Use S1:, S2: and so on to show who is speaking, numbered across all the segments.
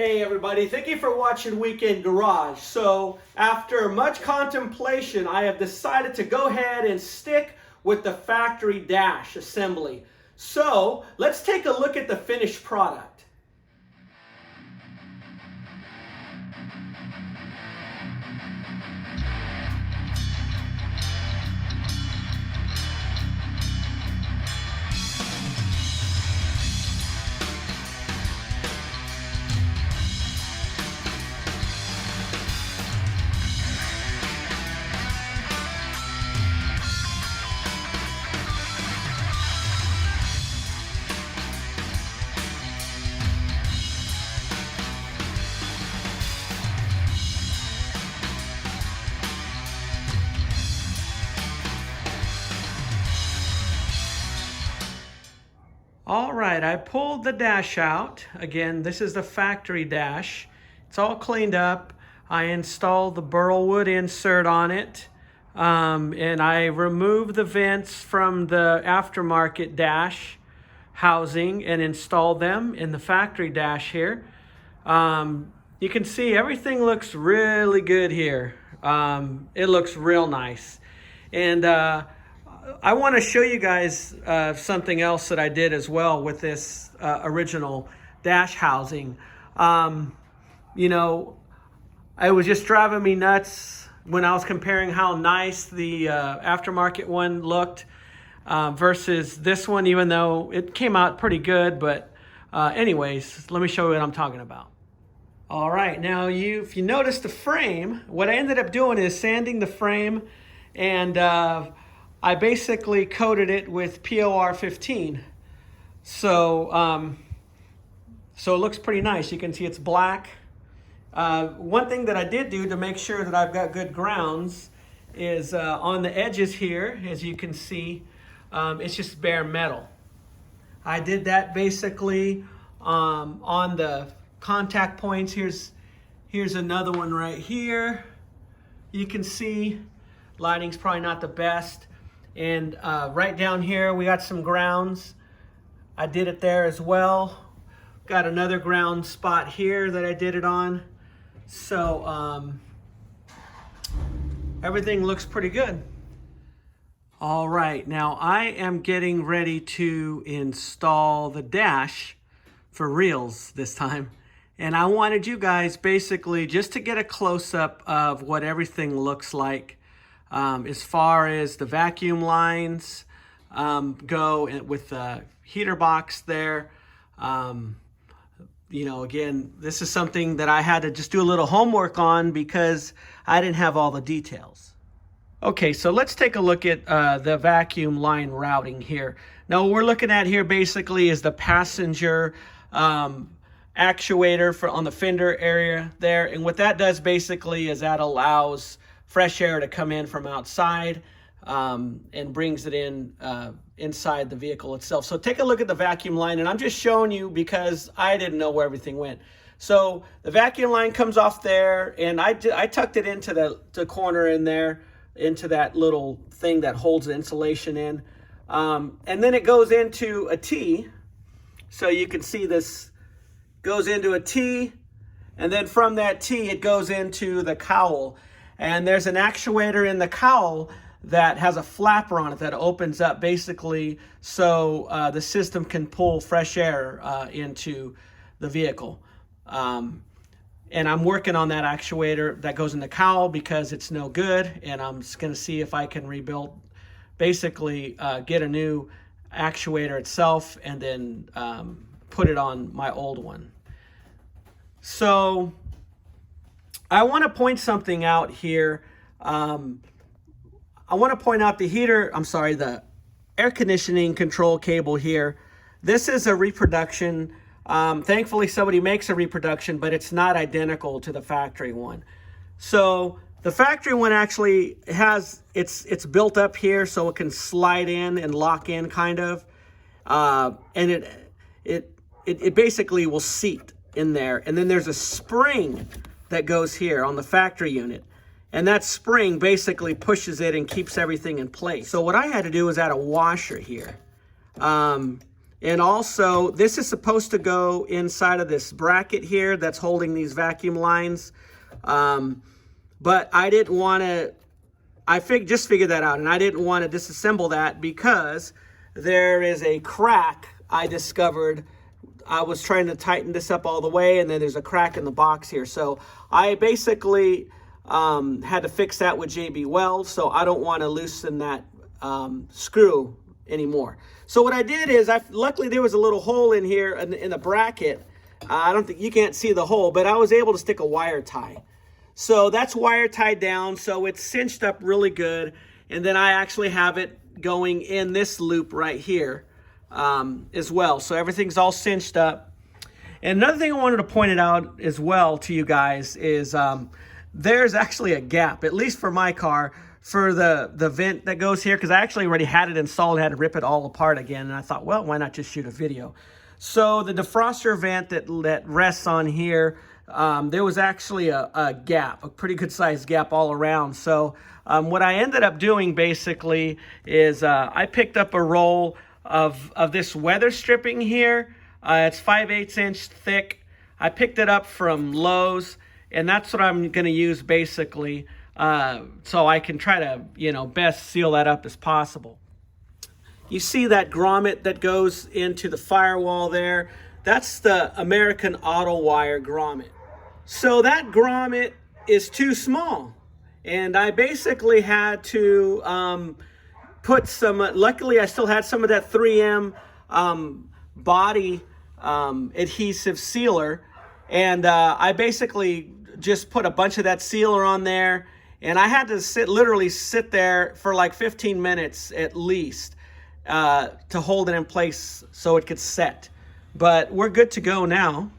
S1: Hey everybody, thank you for watching Weekend Garage. So after much contemplation, I have decided to go ahead and stick with the factory dash assembly. So let's take a look at the finished product. All right, I pulled the dash out. Again, this is the factory dash. It's all cleaned up. I installed the burlwood insert on it. And I removed the vents from the aftermarket dash housing and installed them in the factory dash here. You can see everything looks really good here. It looks real nice. And I want to show you guys something else that I did as well with this original dash housing. You know, it was just driving me nuts when I was comparing how nice the aftermarket one looked versus this one, even though it came out pretty good. But anyways, let me show you what I'm talking about. All right, now if you notice the frame, what I ended up doing is sanding the frame, and I basically coated it with POR 15. So, so it looks pretty nice. You can see it's black. One thing that I did do to make sure that I've got good grounds is on the edges here, as you can see, it's just bare metal. I did that basically on the contact points. Here's another one right here. You can see lighting's probably not the best. And right down here, we got some grounds. I did it there as well. Got another ground spot here that I did it on. So everything looks pretty good. All right, now I am getting ready to install the dash for reals this time. And I wanted you guys basically just to get a close-up of what everything looks like. As far as the vacuum lines go with the heater box there. You know, again, this is something that I had to just do a little homework on because I didn't have all the details. Okay, so let's take a look at the vacuum line routing here. Now what we're looking at here basically is the passenger actuator on the fender area there. And what that does basically is that allows fresh air to come in from outside and brings it in inside the vehicle itself. So take a look at the vacuum line, and I'm just showing you because I didn't know where everything went. So the vacuum line comes off there, and I tucked it into the corner in there, into that little thing that holds the insulation in. And then it goes into a T. So you can see this goes into a T, and then from that T it goes into the cowl. And there's an actuator in the cowl that has a flapper on it that opens up basically so the system can pull fresh air into the vehicle. And I'm working on that actuator that goes in the cowl because it's no good. And I'm just going to see if I can rebuild, basically get a new actuator itself and then put it on my old one. So I want to point something out here. I want to point out the air conditioning control cable here. This is a reproduction. Thankfully, somebody makes a reproduction, but it's not identical to the factory one. So the factory one actually has, it's built up here so it can slide in and lock in kind of. And it basically will seat in there. And then there's a spring that goes here on the factory unit. And that spring basically pushes it and keeps everything in place. So what I had to do is add a washer here. And also, this is supposed to go inside of this bracket here that's holding these vacuum lines. But I didn't want to, just figured that out, and I didn't want to disassemble that because there is a crack I discovered. I was trying to tighten this up all the way, and then there's a crack in the box here. So I basically had to fix that with JB Weld, so I don't want to loosen that screw anymore. So what I did is, luckily there was a little hole in here in the bracket. I don't think you can't see the hole, but I was able to stick a wire tie. So that's wire tied down, so it's cinched up really good. And then I actually have it going in this loop right here as well. So everything's all cinched up. And another thing I wanted to point it out as well to you guys is there's actually a gap, at least for my car, for the vent that goes here, because I actually already had it installed, had to rip it all apart again, and I thought, well, why not just shoot a video? So the defroster vent that rests on here, there was actually a gap, a pretty good sized gap all around. So what I ended up doing basically is I picked up a roll of this weather stripping here. It's 5/8 inch thick. I picked it up from Lowe's, and that's what I'm going to use basically, so I can try to, best seal that up as possible. You see that grommet that goes into the firewall there? That's the American Auto Wire grommet. So that grommet is too small, and I basically had to put some, luckily I still had some of that 3M body adhesive sealer, and I basically just put a bunch of that sealer on there, and I had to literally sit there for like 15 minutes at least to hold it in place so it could set. But we're good to go now.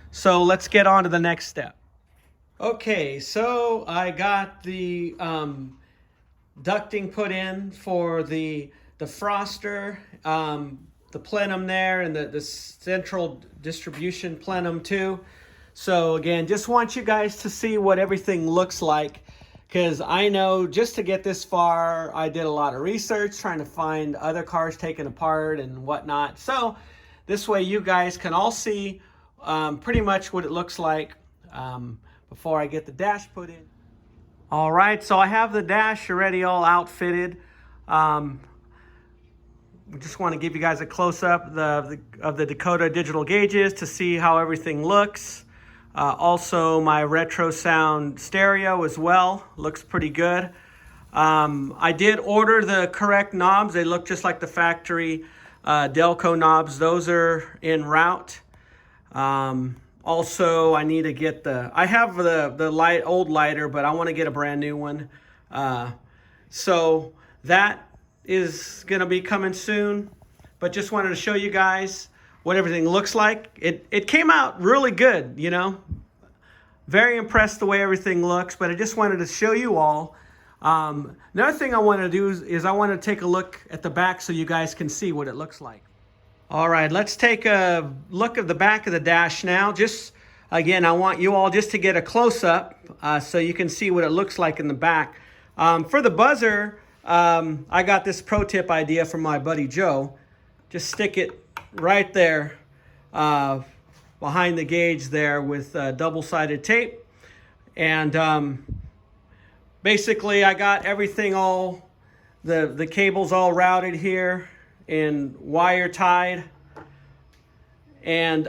S1: So let's get on to the next step. Okay, so I got the ducting put in for the defroster, the plenum there, and the central distribution plenum too. So again, just want you guys to see what everything looks like, because I know just to get this far, I did a lot of research trying to find other cars taken apart and whatnot. So this way you guys can all see pretty much what it looks like before I get the dash put in. All right, so I have the dash already all outfitted. We just want to give you guys a close-up of the Dakota digital gauges to see how everything looks. Also, my retro sound stereo as well looks pretty good. I did order the correct knobs. They look just like the factory Delco knobs. Those are en route. Also, I need to get I have the old lighter, but I want to get a brand new one. So that is going to be coming soon. But just wanted to show you guys what everything looks like. It came out really good, Very impressed the way everything looks, but I just wanted to show you all. Another thing I want to do is I want to take a look at the back so you guys can see what it looks like. All right, let's take a look at the back of the dash now. Just, again, I want you all just to get a close-up so you can see what it looks like in the back. For the buzzer, I got this pro tip idea from my buddy Joe. Just stick it right there behind the gauge there with double-sided tape. And basically, I got everything all, the cables all routed here and wire tied, and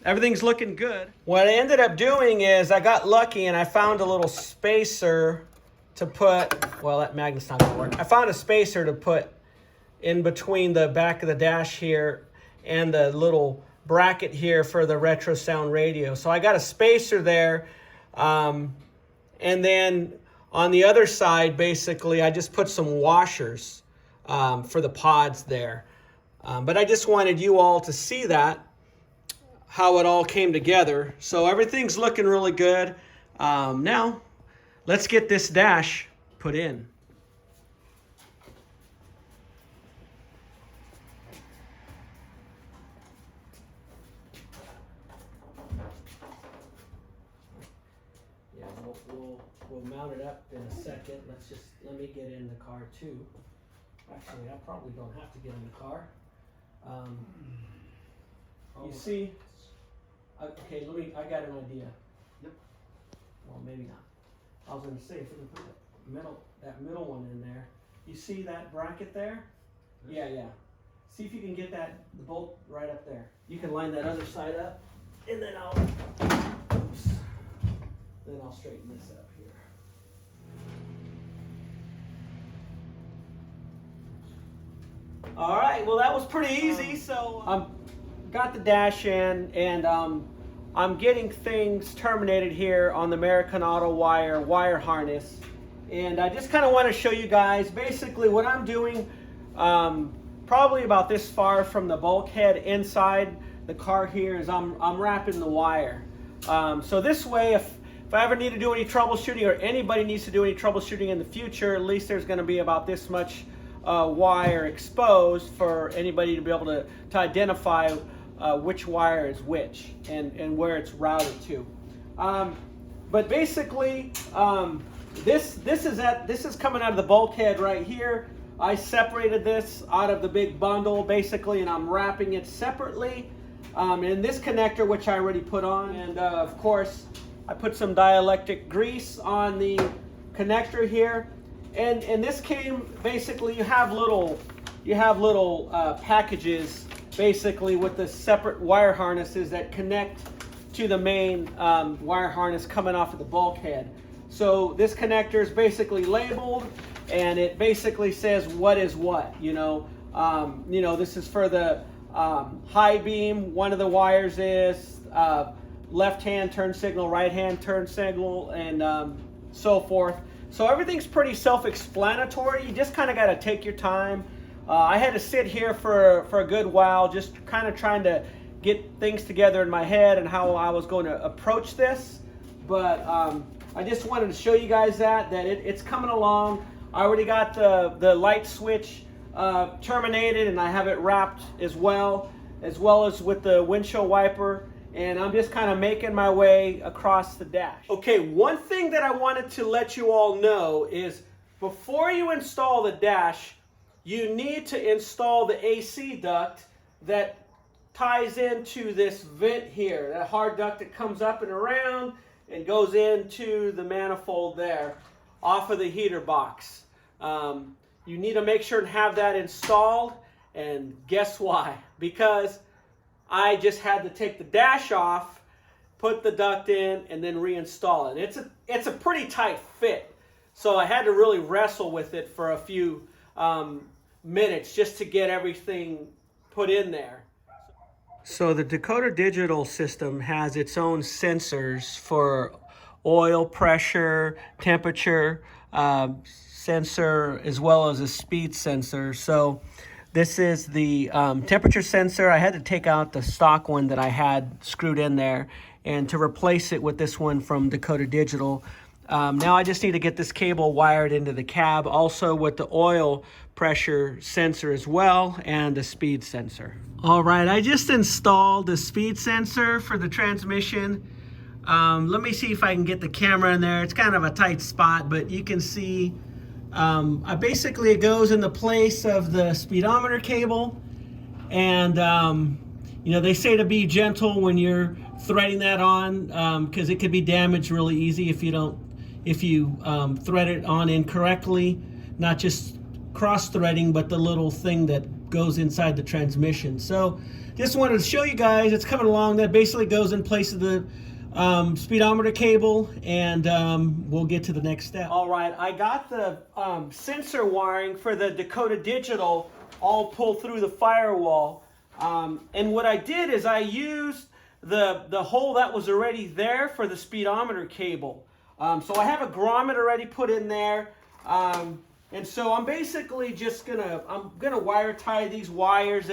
S1: everything's looking good. What I ended up doing is I got lucky and I found a little spacer to put, well, that magnet's not gonna work. I found a spacer to put in between the back of the dash here and the little bracket here for the retro sound radio. So I got a spacer there, and then on the other side, basically, I just put some washers for the pods there. But I just wanted you all to see that, how it all came together. So everything's looking really good. Now, let's get this dash put in. Yeah, we'll mount it up in a second. Let me get in the car too. Actually, I probably don't have to get in the car. You see? Okay, I got an idea.
S2: Yep.
S1: Well, maybe not. I was going to say, if we can put that middle one in there. You see that bracket there?
S2: Yes.
S1: Yeah. See if you can get the bolt right up there. You can line that other side up, and then I'll straighten this up here. All right, well that was pretty easy. So got the dash in, and I'm getting things terminated here on the American Auto wire harness. And I just kind of want to show you guys basically what I'm doing, probably about this far from the bulkhead inside the car here, is I'm wrapping the wire. So this way, if I ever need to do any troubleshooting, or anybody needs to do any troubleshooting in the future, at least there's going to be about this much wire exposed for anybody to be able to identify which wire is which and where it's routed to. But basically, this is coming out of the bulkhead right here. I separated this out of the big bundle basically, and I'm wrapping it separately. And this connector, which I already put on, and of course I put some dielectric grease on the connector here. And this came basically, you have little packages basically with the separate wire harnesses that connect to the main wire harness coming off of the bulkhead. So this connector is basically labeled, and it basically says what is what. This is for the high beam. One of the wires is left hand turn signal, right hand turn signal, and so forth. So everything's pretty self-explanatory. You just kind of got to take your time. I had to sit here for a good while, just kind of trying to get things together in my head and how I was going to approach this. But I just wanted to show you guys that it's coming along. I already got the light switch terminated, and I have it wrapped as well as with the windshield wiper. And I'm just kind of making my way across the dash. Okay, one thing that I wanted to let you all know is before you install the dash, you need to install the AC duct that ties into this vent here, that hard duct that comes up and around and goes into the manifold there off of the heater box. You need to make sure and have that installed, and guess why? Because I just had to take the dash off, put the duct in, and then reinstall it. It's a pretty tight fit, so I had to really wrestle with it for a few minutes just to get everything put in there. So the Dakota Digital system has its own sensors for oil pressure, temperature sensor, as well as a speed sensor. So this is the temperature sensor. I had to take out the stock one that I had screwed in there, and to replace it with this one from Dakota Digital. Now I just need to get this cable wired into the cab, also with the oil pressure sensor as well, and the speed sensor. All right, I just installed the speed sensor for the transmission. Let me see if I can get the camera in there. It's kind of a tight spot, but you can see basically it goes in the place of the speedometer cable, and they say to be gentle when you're threading that on, because it could be damaged really easy if you thread it on incorrectly, not just cross threading, but the little thing that goes inside the transmission. So just wanted to show you guys it's coming along. That basically goes in place of the speedometer cable, and we'll get to the next step. All right, I got the sensor wiring for the Dakota Digital all pulled through the firewall, and what I did is I used the hole that was already there for the speedometer cable. So I have a grommet already put in there, and so I'm basically just gonna wire tie these wires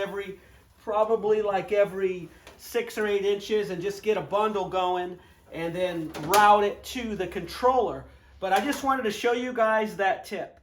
S1: probably every 6 or 8 inches, and just get a bundle going and then route it to the controller. But I just wanted to show you guys that tip.